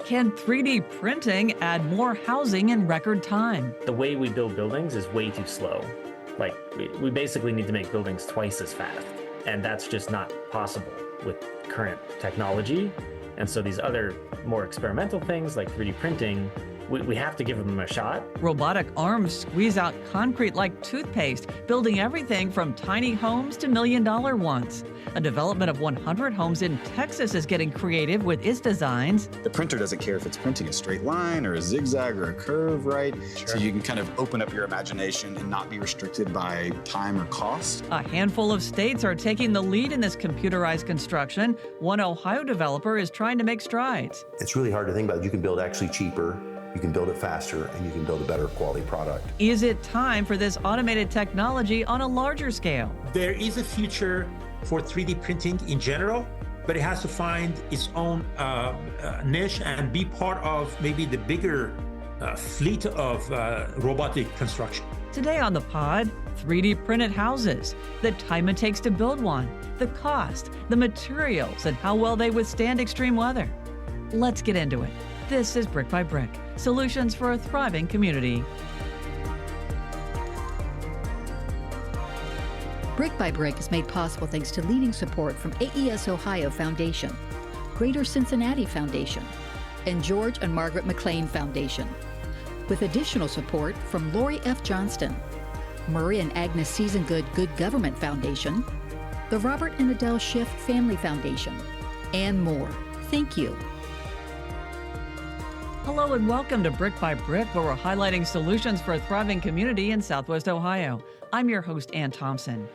Can 3D printing add more housing in record time? The way we build buildings is way too slow. Like, we basically need to make buildings twice as fast, and that's just not possible with current technology. And so these other more experimental things like 3D printing, we have to give them a shot. Robotic arms squeeze out concrete like toothpaste, building everything from tiny homes to million-dollar ones. A development of 100 homes in Texas is getting creative with its designs. The printer doesn't care if it's printing a straight line or a zigzag or a curve, right? Sure. So you can kind of open up your imagination and not be restricted by time or cost. A handful of states are taking the lead in this computerized construction. One Ohio developer is trying to make strides. It's really hard to think about. You can build actually cheaper, you can build it faster, and you can build a better quality product. Is it time for this automated technology on a larger scale? There is a future for 3D printing in general, but it has to find its own niche and be part of maybe the bigger fleet of robotic construction. Today on the pod, 3D printed houses, the time it takes to build one, the cost, the materials, and how well they withstand extreme weather. Let's get into it. This is Brick by Brick, solutions for a thriving community. Brick by Brick is made possible thanks to leading support from AES Ohio Foundation, Greater Cincinnati Foundation, and George and Margaret McLean Foundation, with additional support from Lori F. Johnston, Murray and Agnes Seasongood Good Government Foundation, the Robert and Adele Schiff Family Foundation, and more. Thank you. Hello and welcome to Brick by Brick, where we're highlighting solutions for a thriving community in Southwest Ohio. I'm your host, Ann Thompson.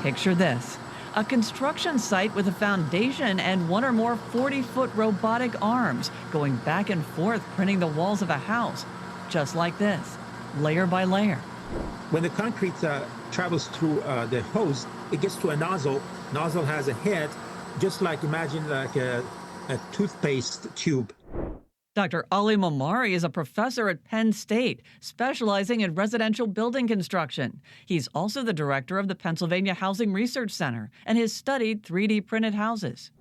Picture this, a construction site with a foundation and one or more 40-foot robotic arms going back and forth printing the walls of a house, just like this, layer by layer. When the concrete travels through the hose, it gets to a nozzle. Nozzle has a head, just like imagine like a toothpaste tube. Dr. Ali Memari is a professor at Penn State, specializing in residential building construction. He's also the director of the Pennsylvania Housing Research Center and has studied 3D printed houses.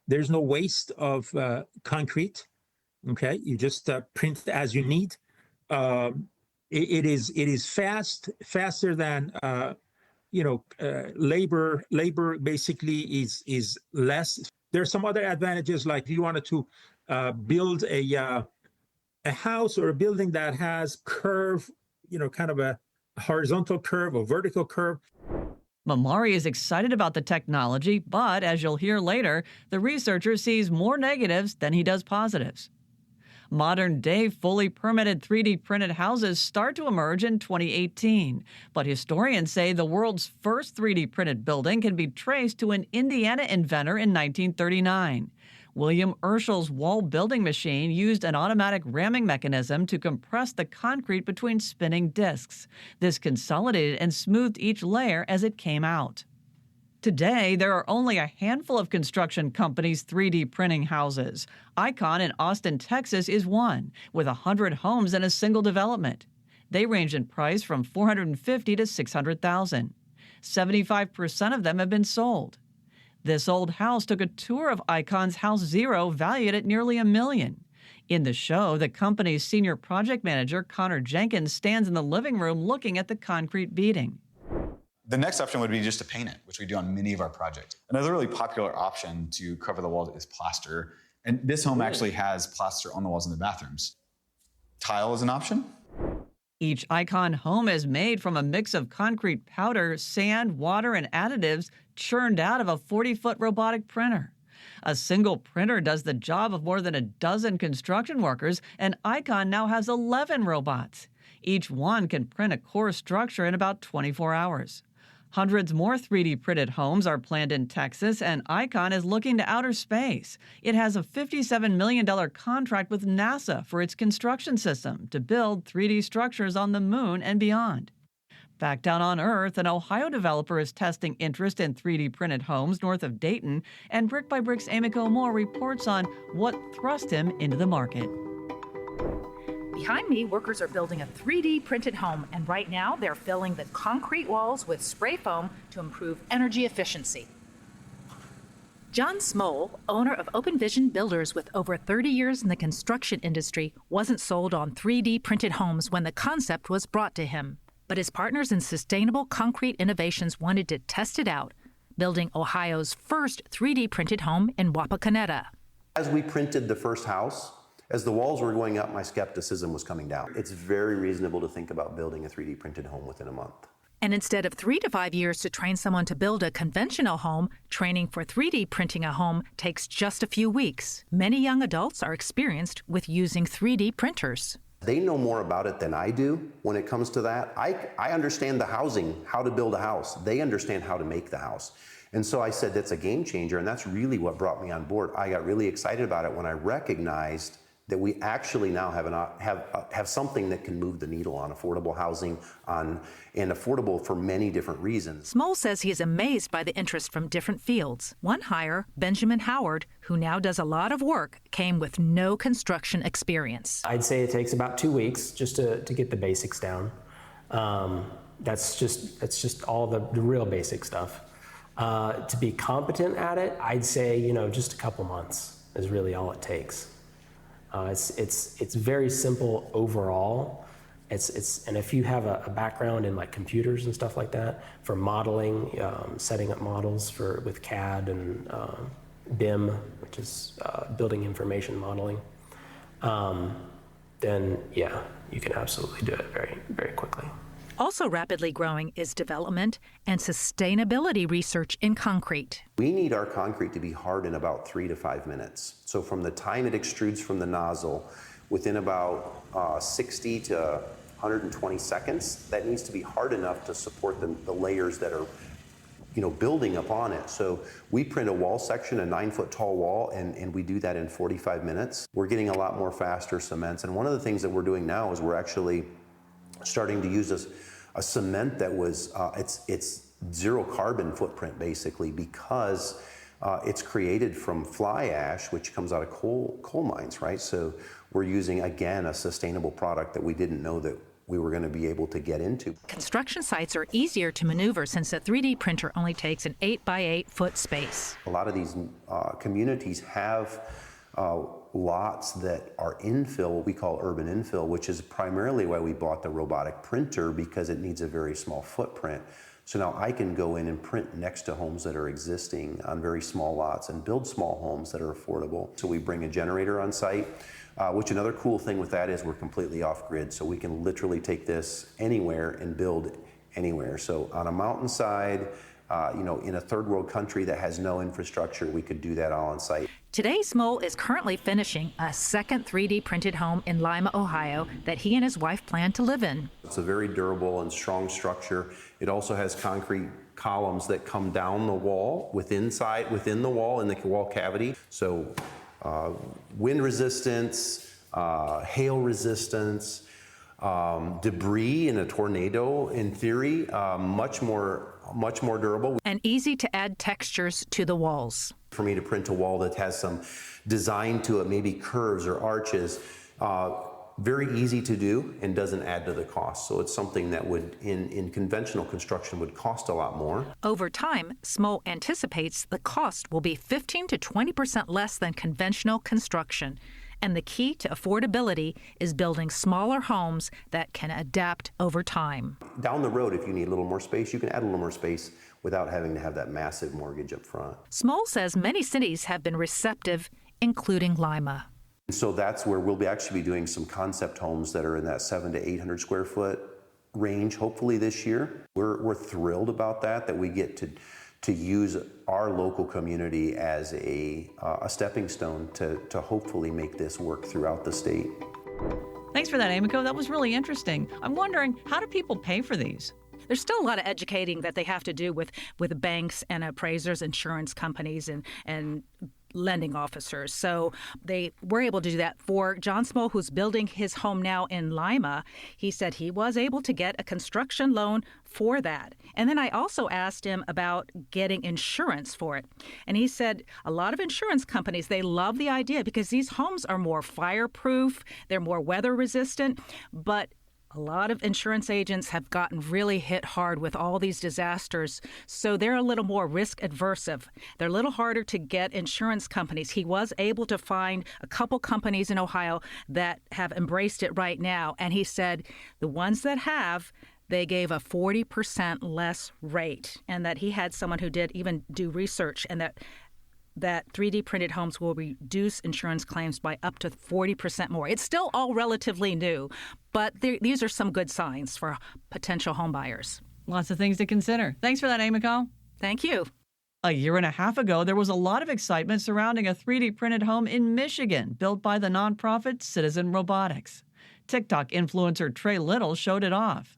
There's no waste of concrete. Okay, you just print as you need. It is faster than labor. Labor basically is less. There are some other advantages, like if you wanted to build a house or a building that has curve, kind of a horizontal curve or vertical curve. Memari is excited about the technology, but as you'll hear later, the researcher sees more negatives than he does positives. Modern-day, fully permitted 3D printed houses start to emerge in 2018, but historians say the world's first 3D printed building can be traced to an Indiana inventor in 1939. William Urschel's wall building machine used an automatic ramming mechanism to compress the concrete between spinning discs. This consolidated and smoothed each layer as it came out. Today, there are only a handful of construction companies 3D printing houses. Icon in Austin, Texas is one, with 100 homes in a single development. They range in price from $450,000 to $600,000. 75% of them have been sold. This old house took a tour of Icon's House Zero, valued at nearly $1 million. In the show, the company's senior project manager, Connor Jenkins, stands in the living room looking at the concrete beading. The next option would be just to paint it, which we do on many of our projects. Another really popular option to cover the walls is plaster. And this home actually has plaster on the walls in the bathrooms. Tile is an option. Each Icon home is made from a mix of concrete powder, sand, water, and additives churned out of a 40-foot robotic printer. A single printer does the job of more than a dozen construction workers, and Icon now has 11 robots. Each one can print a core structure in about 24 hours. Hundreds more 3D printed homes are planned in Texas, and Icon is looking to outer space. It has a $57 million contract with NASA for its construction system to build 3D structures on the moon and beyond. Back down on Earth, an Ohio developer is testing interest in 3D printed homes north of Dayton, and Brick by Brick's Emiko Moore reports on what thrust him into the market. Behind me, workers are building a 3D printed home, and right now they're filling the concrete walls with spray foam to improve energy efficiency. John Smoll, owner of Open Vision Builders with over 30 years in the construction industry, wasn't sold on 3D printed homes when the concept was brought to him. But his partners in Sustainable Concrete Innovations wanted to test it out, building Ohio's first 3D printed home in Wapakoneta. As we printed the first house, as the walls were going up, my skepticism was coming down. It's very reasonable to think about building a 3D printed home within a month. And instead of 3 to 5 years to train someone to build a conventional home, training for 3D printing a home takes just a few weeks. Many young adults are experienced with using 3D printers. They know more about it than I do when it comes to that. I understand the housing, how to build a house. They understand how to make the house. And so I said, that's a game changer, and that's really what brought me on board. I got really excited about it when I recognized that we actually now have something that can move the needle on affordable housing, and affordable for many different reasons. Smoll says he is amazed by the interest from different fields. One hire, Benjamin Howard, who now does a lot of work, came with no construction experience. I'd say it takes about 2 weeks just to get the basics down. That's just all the real basic stuff. To be competent at it, I'd say just a couple months is really all it takes. It's very simple overall. And if you have a background in like computers and stuff like that for modeling, setting up models with CAD and BIM, which is building information modeling, then yeah, you can absolutely do it very, very quickly. Also rapidly growing is development and sustainability research in concrete. We need our concrete to be hard in about 3 to 5 minutes. So from the time it extrudes from the nozzle, within about 60 to 120 seconds, that needs to be hard enough to support the layers that are building upon it. So we print a wall section, a 9-foot tall wall, and we do that in 45 minutes. We're getting a lot more faster cements. And one of the things that we're doing now is we're actually starting to use a cement that was, it's zero carbon footprint basically, because it's created from fly ash, which comes out of coal mines, right? So we're using, again, a sustainable product that we didn't know that we were going to be able to get into. Construction sites are easier to maneuver since a 3D printer only takes an 8 by 8 foot space. A lot of these communities have lots that are infill, what we call urban infill, which is primarily why we bought the robotic printer, because it needs a very small footprint. So now I can go in and print next to homes that are existing on very small lots and build small homes that are affordable. So we bring a generator on site, which another cool thing with that is we're completely off grid. So we can literally take this anywhere and build anywhere. So on a mountainside, in a third world country that has no infrastructure, we could do that all on site. Today, Smoll is currently finishing a second 3D printed home in Lima, Ohio, that he and his wife plan to live in. It's a very durable and strong structure. It also has concrete columns that come down the wall, within the wall, in the wall cavity. So wind resistance, hail resistance, debris in a tornado, in theory, much more durable. And easy to add textures to the walls. For me to print a wall that has some design to it, maybe curves or arches, very easy to do and doesn't add to the cost. So it's something that would, in conventional construction, would cost a lot more. Over time, Smoll anticipates the cost will be 15 to 20% less than conventional construction. And the key to affordability is building smaller homes that can adapt over time. Down the road, if you need a little more space, you can add a little more space without having to have that massive mortgage up front. Smoll says many cities have been receptive, including Lima. So that's where we'll actually be doing some concept homes that are in that 700 to 800 square foot range, hopefully this year. We're thrilled about that we get to use our local community as a stepping stone to hopefully make this work throughout the state. Thanks for that, Emiko. That was really interesting. I'm wondering, how do people pay for these? There's still a lot of educating that they have to do with banks and appraisers, insurance companies, and lending officers. So they were able to do that. For John Smoll, who's building his home now in Lima, he said he was able to get a construction loan for that. And then I also asked him about getting insurance for it. And he said a lot of insurance companies, they love the idea because these homes are more fireproof, they're more weather resistant, but A lot of insurance agents have gotten really hit hard with all these disasters, so they're a little more risk adverse. They're a little harder to get insurance companies. He was able to find a couple companies in Ohio that have embraced it right now, and he said the ones that have, they gave a 40% less rate, and that he had someone who did even do research, and that 3D printed homes will reduce insurance claims by up to 40% more. It's still all relatively new, but these are some good signs for potential home buyers. Lots of things to consider. Thanks for that, Amy Cole. Thank you. A year and a half ago, there was a lot of excitement surrounding a 3D printed home in Michigan built by the nonprofit Citizen Robotics. TikTok influencer Trey Little showed it off.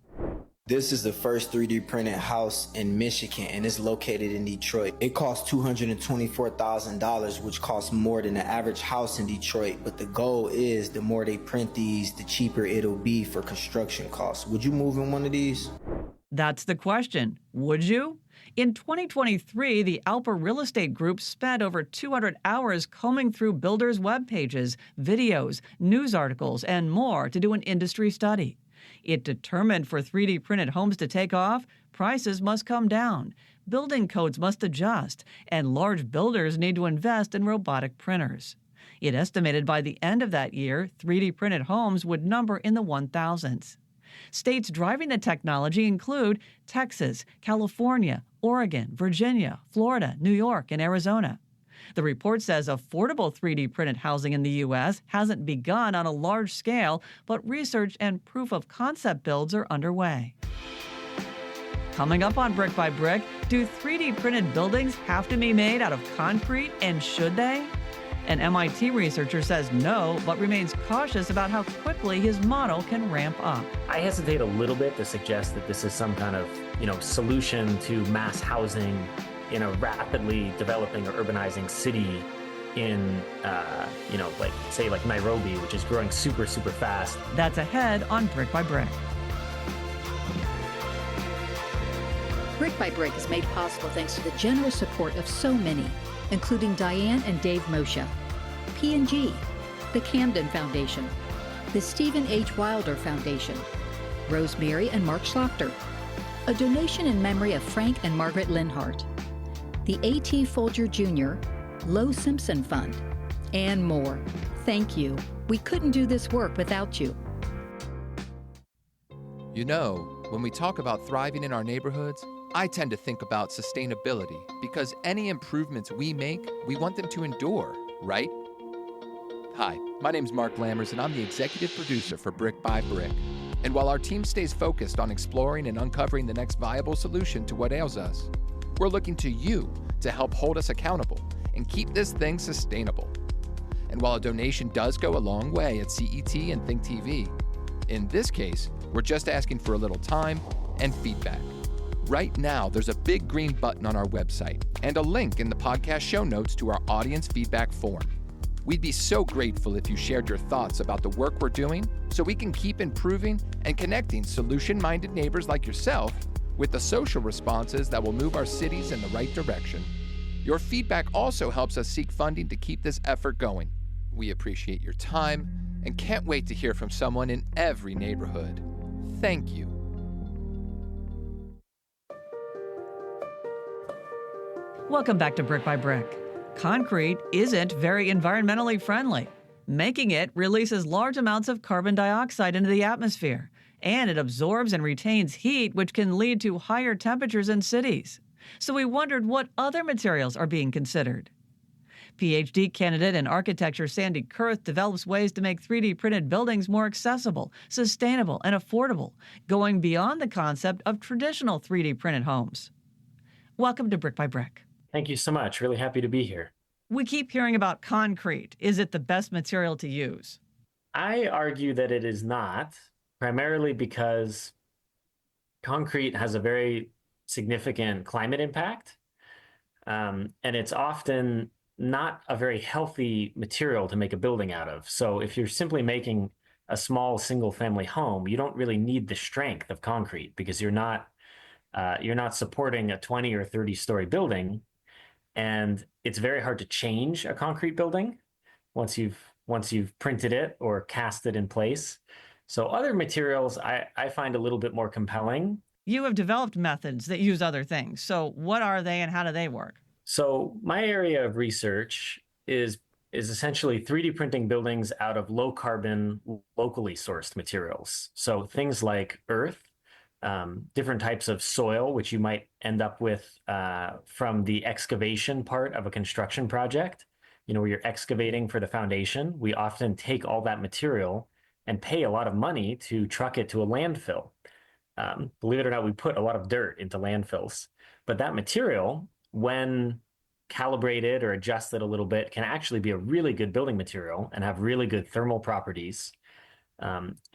This is the first 3D printed house in Michigan, and it's located in Detroit. It costs $224,000, which costs more than the average house in Detroit. But the goal is the more they print these, the cheaper it'll be for construction costs. Would you move in one of these? That's the question. Would you? In 2023, the Alper Real Estate Group spent over 200 hours combing through builders' web pages, videos, news articles, and more to do an industry study. It determined for 3D printed homes to take off, prices must come down, building codes must adjust, and large builders need to invest in robotic printers. It estimated by the end of that year, 3D printed homes would number in the 1,000s. States driving the technology include Texas, California, Oregon, Virginia, Florida, New York, and Arizona. The report says affordable 3D printed housing in the U.S. hasn't begun on a large scale, but research and proof of concept builds are underway. Coming up on Brick by Brick, do 3D printed buildings have to be made out of concrete, and should they? An MIT researcher says no, but remains cautious about how quickly his model can ramp up. I hesitate a little bit to suggest that this is some kind of, solution to mass housing in a rapidly developing or urbanizing city in, like Nairobi, which is growing super, super fast. That's ahead on Brick by Brick. Brick by Brick is made possible thanks to the generous support of so many, including Diane and Dave Moshe, P&G, the Camden Foundation, the Stephen H. Wilder Foundation, Rosemary and Mark Schlachter, a donation in memory of Frank and Margaret Linhart, the A.T. Folger Jr., Lowe Simpson Fund, and more. Thank you. We couldn't do this work without you. When we talk about thriving in our neighborhoods, I tend to think about sustainability because any improvements we make, we want them to endure, right? Hi, my name's Mark Lammers, and I'm the executive producer for Brick by Brick. And while our team stays focused on exploring and uncovering the next viable solution to what ails us, we're looking to you to help hold us accountable and keep this thing sustainable. And while a donation does go a long way at CET and Think TV, in this case, we're just asking for a little time and feedback. Right now, there's a big green button on our website and a link in the podcast show notes to our audience feedback form. We'd be so grateful if you shared your thoughts about the work we're doing so we can keep improving and connecting solution-minded neighbors like yourself with the social responses that will move our cities in the right direction. Your feedback also helps us seek funding to keep this effort going. We appreciate your time and can't wait to hear from someone in every neighborhood. Thank you. Welcome back to Brick by Brick. Concrete isn't very environmentally friendly. Making it releases large amounts of carbon dioxide into the atmosphere, and it absorbs and retains heat, which can lead to higher temperatures in cities. So we wondered what other materials are being considered. PhD candidate in architecture Sandy Curth develops ways to make 3D printed buildings more accessible, sustainable, and affordable, going beyond the concept of traditional 3D printed homes. Welcome to Brick by Brick. Thank you so much. Really happy to be here. We keep hearing about concrete. Is it the best material to use? I argue that it is not, primarily because concrete has a very significant climate impact, and it's often not a very healthy material to make a building out of. So if you're simply making a small single-family home, you don't really need the strength of concrete because you're not supporting a 20 or 30-story building, and it's very hard to change a concrete building once you've printed it or cast it in place. So other materials I find a little bit more compelling. You have developed methods that use other things. So what are they and how do they work? So my area of research is essentially 3D printing buildings out of low carbon, locally sourced materials. So things like earth, different types of soil, which you might end up with from the excavation part of a construction project, where you're excavating for the foundation. We often take all that material and pay a lot of money to truck it to a landfill. Believe it or not, we put a lot of dirt into landfills. But that material, when calibrated or adjusted a little bit, can actually be a really good building material and have really good thermal properties,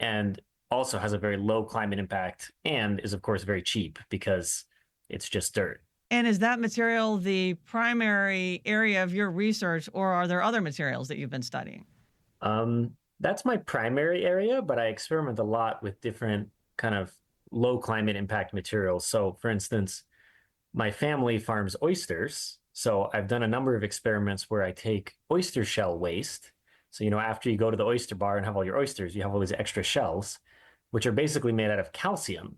and also has a very low climate impact and is, of course, very cheap because it's just dirt. And is that material the primary area of your research, or are there other materials that you've been studying? That's my primary area, but I experiment a lot with different kind of low climate impact materials. So, for instance, my family farms oysters. So I've done a number of experiments where I take oyster shell waste. So, after you go to the oyster bar and have all your oysters, you have all these extra shells, which are basically made out of calcium.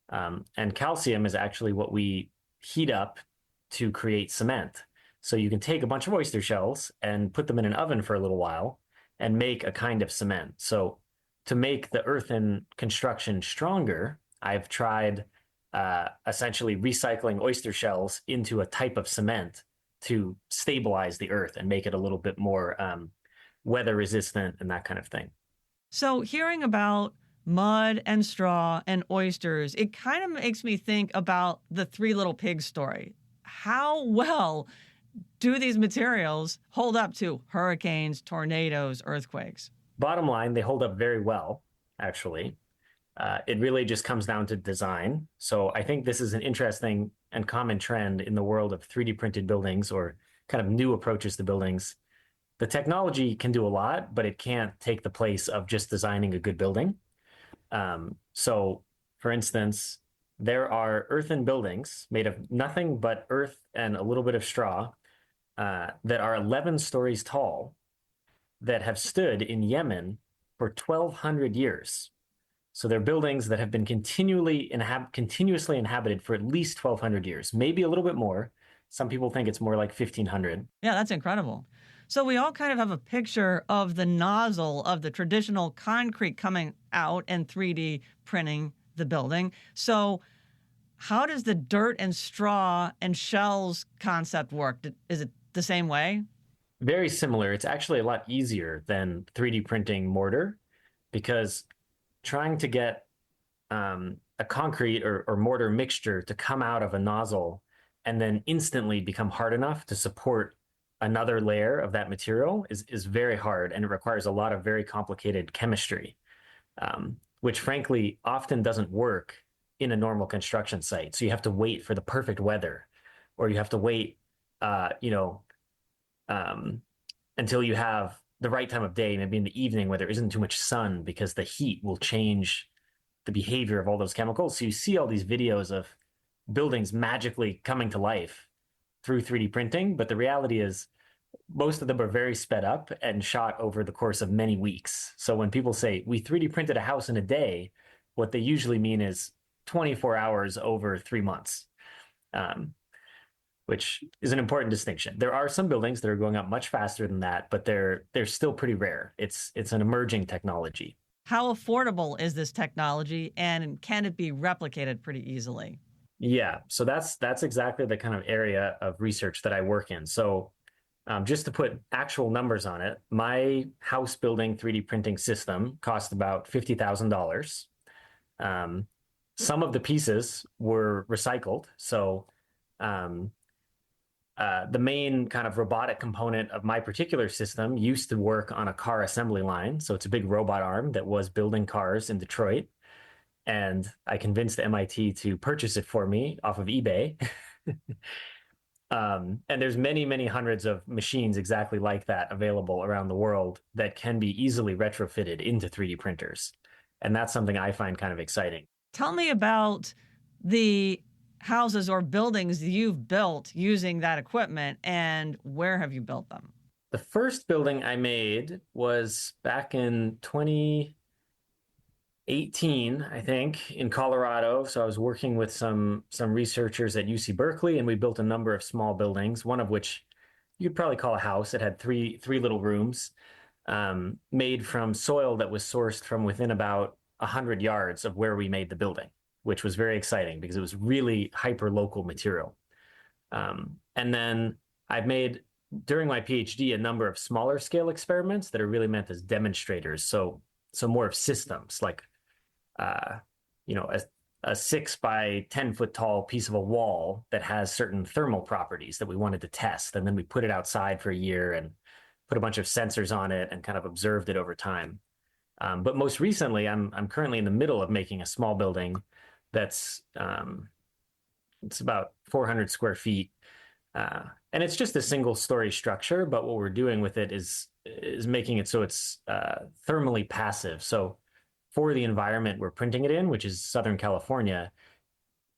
And calcium is actually what we heat up to create cement. So you can take a bunch of oyster shells and put them in an oven for a little while and make a kind of cement. So to make the earthen construction stronger, I've tried essentially recycling oyster shells into a type of cement to stabilize the earth and make it a little bit more weather resistant and that kind of thing. So hearing about mud and straw and oysters, it kind of makes me think about the Three Little Pigs story. How well do these materials hold up to hurricanes, tornadoes, earthquakes? Bottom line, they hold up very well, actually. It really just comes down to design. So I think this is an interesting and common trend in the world of 3D printed buildings, or kind of new approaches to buildings. The technology can do a lot, but it can't take the place of just designing a good building. So, for instance, there are earthen buildings made of nothing but earth and a little bit of straw that are 11 stories tall that have stood in Yemen for 1,200 years. So they're buildings that have been continuously inhabited for at least 1,200 years, maybe a little bit more. Some people think it's more like 1,500. Yeah, that's incredible. So we all kind of have a picture of the nozzle of the traditional concrete coming out and 3D printing the building. So how does the dirt and straw and shells concept work? Is it the same way? Very similar. It's actually a lot easier than 3D printing mortar, because trying to get a concrete or mortar mixture to come out of a nozzle and then instantly become hard enough to support another layer of that material is very hard, and it requires a lot of very complicated chemistry, which frankly often doesn't work in a normal construction site. So you have to wait for the perfect weather, or you have to wait, until you have the right time of day, maybe in the evening where there isn't too much sun, because the heat will change the behavior of all those chemicals. So you see all these videos of buildings magically coming to life through 3D printing, but the reality is most of them are very sped up and shot over the course of many weeks. So when people say we 3D printed a house in a day, what they usually mean is 24 hours over 3 months, which is an important distinction. There are some buildings that are going up much faster than that, but they're still pretty rare. It's an emerging technology. How affordable is this technology, and can it be replicated pretty easily? Yeah, so that's exactly the kind of area of research that I work in. So just to put actual numbers on it, my house building 3D printing system cost about $50,000. Some of the pieces were recycled. So the main kind of robotic component of my particular system used to work on a car assembly line. So it's a big robot arm that was building cars in Detroit. And I convinced MIT to purchase it for me off of eBay. And there's many, many hundreds of machines exactly like that available around the world that can be easily retrofitted into 3D printers. And that's something I find kind of exciting. Tell me about the houses or buildings you've built using that equipment, and where have you built them? The first building I made was back in 18, I think, in Colorado. So I was working with some researchers at UC Berkeley, and we built a number of small buildings, one of which you could probably call a house. It had three little rooms, made from soil that was sourced from within about 100 yards of where we made the building, which was very exciting because it was really hyper local material. And then I've made, during my PhD, a number of smaller scale experiments that are really meant as demonstrators. So more of systems, like a 6 by 10 foot tall piece of a wall that has certain thermal properties that we wanted to test. And then we put it outside for a year and put a bunch of sensors on it and kind of observed it over time. But most recently, I'm currently in the middle of making a small building that's it's about 400 square feet. And it's just a single story structure, but what we're doing with it is making it so it's thermally passive. So for the environment we're printing it in, which is Southern California,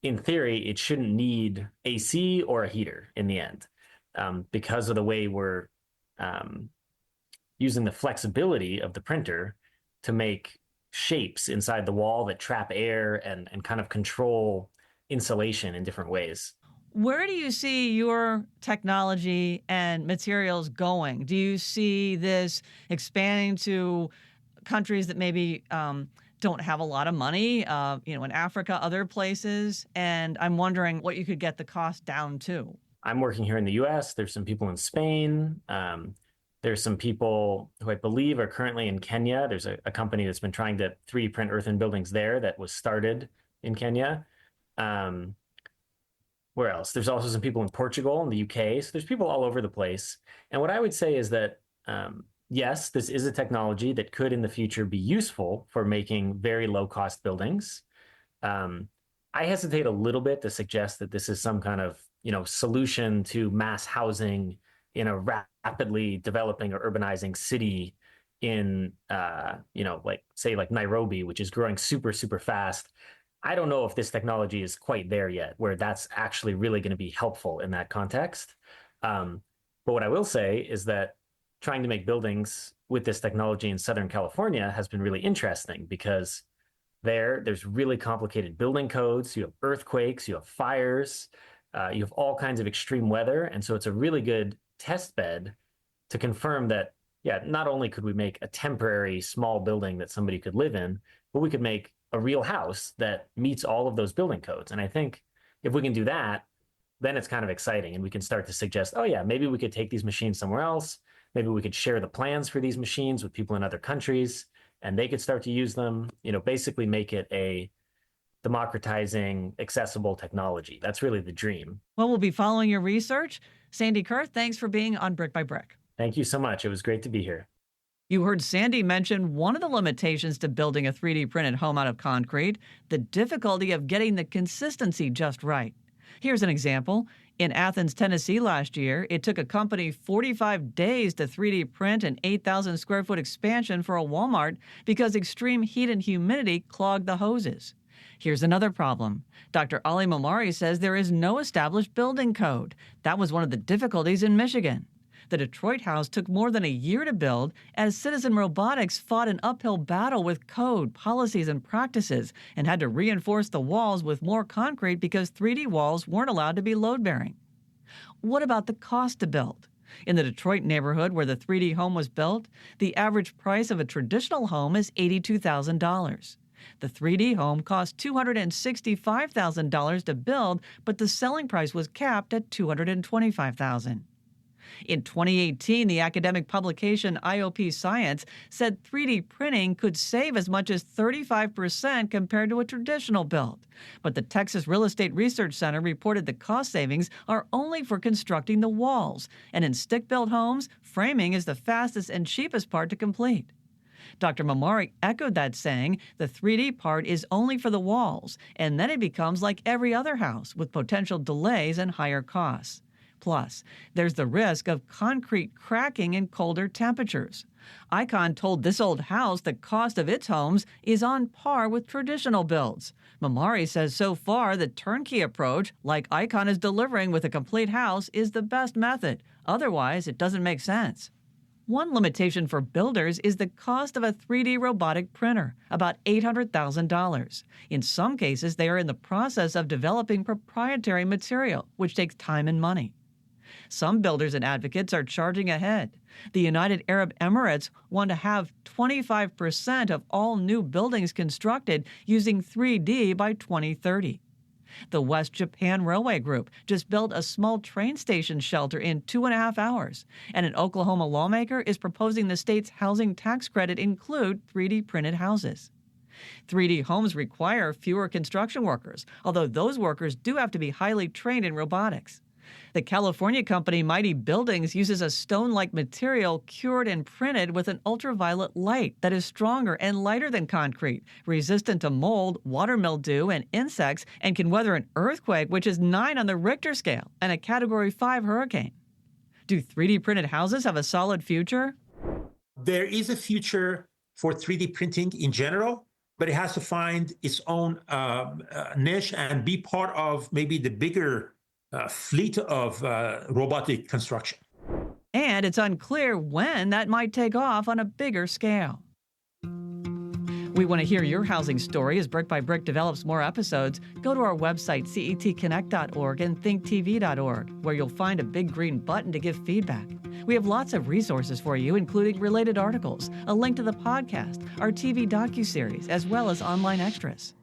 in theory, it shouldn't need AC or a heater in the end, because of the way we're using the flexibility of the printer to make shapes inside the wall that trap air and kind of control insulation in different ways. Where do you see your technology and materials going? Do you see this expanding to countries that maybe don't have a lot of money, in Africa, other places? And I'm wondering what you could get the cost down to. I'm working here in the US. There's some people in Spain. There's some people who I believe are currently in Kenya. There's a company that's been trying to 3D print earthen buildings there that was started in Kenya. Where else? There's also some people in Portugal and the UK. So there's people all over the place. And what I would say is that, yes, this is a technology that could in the future be useful for making very low cost buildings. I hesitate a little bit to suggest that this is some kind of, solution to mass housing in a rapidly developing or urbanizing city in, like Nairobi, which is growing super, super fast. I don't know if this technology is quite there yet, where that's actually really going to be helpful in that context. But what I will say is that trying to make buildings with this technology in Southern California has been really interesting because there's really complicated building codes. You have earthquakes, you have fires, you have all kinds of extreme weather. And so it's a really good test bed to confirm that, not only could we make a temporary small building that somebody could live in, but we could make a real house that meets all of those building codes. And I think if we can do that, then it's kind of exciting. And we can start to suggest, maybe we could take these machines somewhere else. Maybe we could share the plans for these machines with people in other countries, and they could start to use them, basically make it a democratizing, accessible technology. That's really the dream. Well, we'll be following your research. Sandy Curth, thanks for being on Brick by Brick. Thank you so much. It was great to be here. You heard Sandy mention one of the limitations to building a 3D printed home out of concrete, the difficulty of getting the consistency just right. Here's an example. In Athens, Tennessee last year, it took a company 45 days to 3D print an 8,000 square foot expansion for a Walmart because extreme heat and humidity clogged the hoses. Here's another problem. Dr. Ali Memari says there is no established building code. That was one of the difficulties in Michigan. The Detroit house took more than a year to build as Citizen Robotics fought an uphill battle with code, policies, and practices and had to reinforce the walls with more concrete because 3D walls weren't allowed to be load-bearing. What about the cost to build? In the Detroit neighborhood where the 3D home was built, the average price of a traditional home is $82,000. The 3D home cost $265,000 to build, but the selling price was capped at $225,000. In 2018, the academic publication IOP Science said 3D printing could save as much as 35% compared to a traditional build. But the Texas Real Estate Research Center reported the cost savings are only for constructing the walls. And in stick-built homes, framing is the fastest and cheapest part to complete. Dr. Memari echoed that, saying the 3D part is only for the walls, and then it becomes like every other house with potential delays and higher costs. Plus, there's the risk of concrete cracking in colder temperatures. Icon told This Old House the cost of its homes is on par with traditional builds. Memari says so far the turnkey approach, like Icon is delivering with a complete house, is the best method. Otherwise, it doesn't make sense. One limitation for builders is the cost of a 3D robotic printer, about $800,000. In some cases, they are in the process of developing proprietary material, which takes time and money. Some builders and advocates are charging ahead. The United Arab Emirates want to have 25% of all new buildings constructed using 3D by 2030. The West Japan Railway Group just built a small train station shelter in 2.5 hours, and an Oklahoma lawmaker is proposing the state's housing tax credit include 3D printed houses. 3D homes require fewer construction workers, although those workers do have to be highly trained in robotics. The California company Mighty Buildings uses a stone-like material cured and printed with an ultraviolet light that is stronger and lighter than concrete, resistant to mold, water mildew, and insects, and can weather an earthquake, which is 9 on the Richter scale, and a Category 5 hurricane. Do 3D printed houses have a solid future? There is a future for 3D printing in general, but it has to find its own niche and be part of maybe the bigger fleet of robotic construction. And it's unclear when that might take off on a bigger scale. We want to hear your housing story as Brick by Brick develops more episodes. Go to our website, cetconnect.org and thinktv.org, where you'll find a big green button to give feedback. We have lots of resources for you, including related articles, a link to the podcast, our TV docuseries, as well as online extras.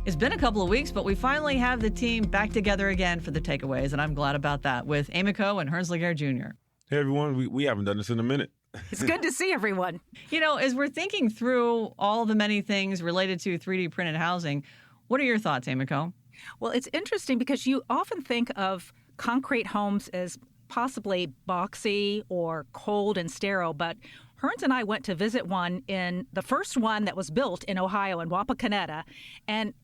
It's been a couple of weeks, but we finally have the team back together again for the takeaways, and I'm glad about that, with Amico and Hernsley Gare Jr. Hey, everyone. We haven't done this in a minute. It's good to see everyone. You know, as we're thinking through all the many things related to 3D printed housing, what are your thoughts, Amico? Well, it's interesting because you often think of concrete homes as possibly boxy or cold and sterile, but Hearns and I went to visit one in the first one that was built in Ohio in Wapakoneta, and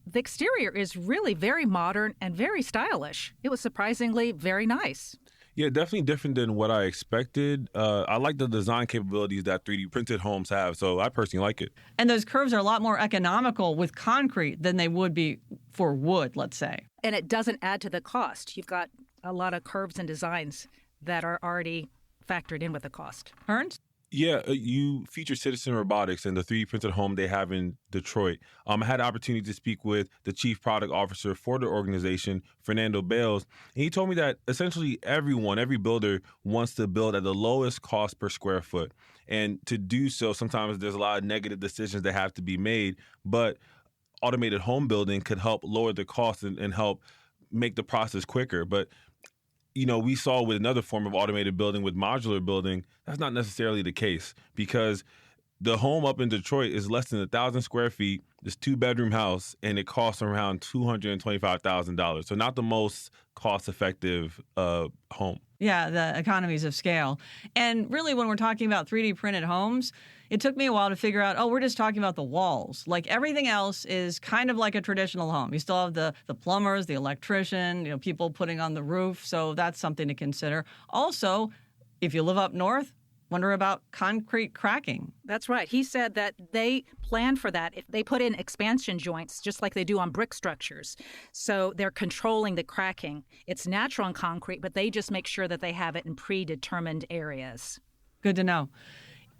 the exterior is really very modern and very stylish. It was surprisingly very nice. Yeah, definitely different than what I expected. I like the design capabilities that 3D printed homes have, so I personally like it. And those curves are a lot more economical with concrete than they would be for wood, let's say. And it doesn't add to the cost. You've got a lot of curves and designs that are already factored in with the cost. Hearns? Yeah, you feature Citizen Robotics and the 3D printed home they have in Detroit. I had the opportunity to speak with the chief product officer for the organization, Fernando Bales, and he told me that essentially every builder wants to build at the lowest cost per square foot. And to do so, sometimes there's a lot of negative decisions that have to be made, but automated home building could help lower the cost and help make the process quicker. But you know, we saw with another form of automated building, with modular building, that's not necessarily the case, because the home up in Detroit is less than 1,000 square feet. It's a 2-bedroom house, and it costs around $225,000. So not the most cost-effective home. Yeah, the economies of scale. And really, when we're talking about 3D printed homes, it took me a while to figure out, we're just talking about the walls. Like everything else is kind of like a traditional home. You still have the plumbers, the electrician, people putting on the roof. So that's something to consider. Also, if you live up north, wonder about concrete cracking. That's right. He said that they plan for that. If they put in expansion joints, just like they do on brick structures. So they're controlling the cracking. It's natural in concrete, but they just make sure that they have it in predetermined areas. Good to know.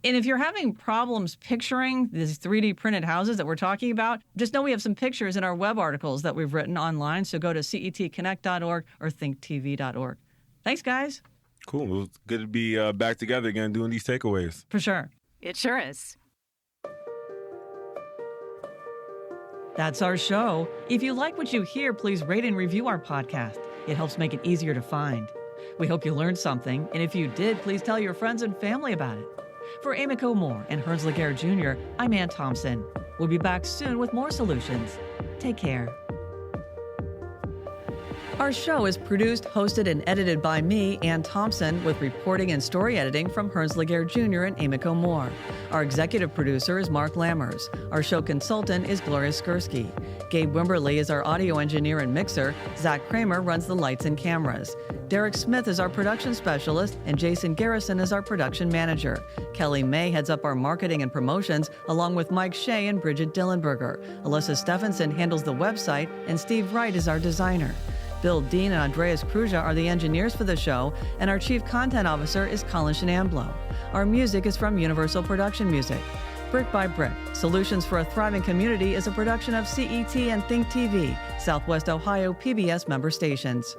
And if you're having problems picturing these 3D printed houses that we're talking about, just know we have some pictures in our web articles that we've written online. So go to cetconnect.org or thinktv.org. Thanks, guys. Cool. It was good to be back together again doing these takeaways. For sure. It sure is. That's our show. If you like what you hear, please rate and review our podcast. It helps make it easier to find. We hope you learned something, and if you did, please tell your friends and family about it. For Amico Moore and Hernsley Gare Jr., I'm Ann Thompson. We'll be back soon with more solutions. Take care. Our show is produced, hosted, and edited by me, Ann Thompson, with reporting and story editing from Hernsley Gare Jr. and Amico Moore. Our executive producer is Mark Lammers. Our show consultant is Gloria Skursky. Gabe Wimberly is our audio engineer and mixer. Zach Kramer runs the lights and cameras. Derek Smith is our production specialist, and Jason Garrison is our production manager. Kelly May heads up our marketing and promotions, along with Mike Shea and Bridget Dillenberger. Alyssa Stephenson handles the website, and Steve Wright is our designer. Bill Dean and Andreas Kruja are the engineers for the show, and our chief content officer is Colin Shenanblow. Our music is from Universal Production Music. Brick by Brick, Solutions for a Thriving Community is a production of CET and Think TV, Southwest Ohio PBS member stations.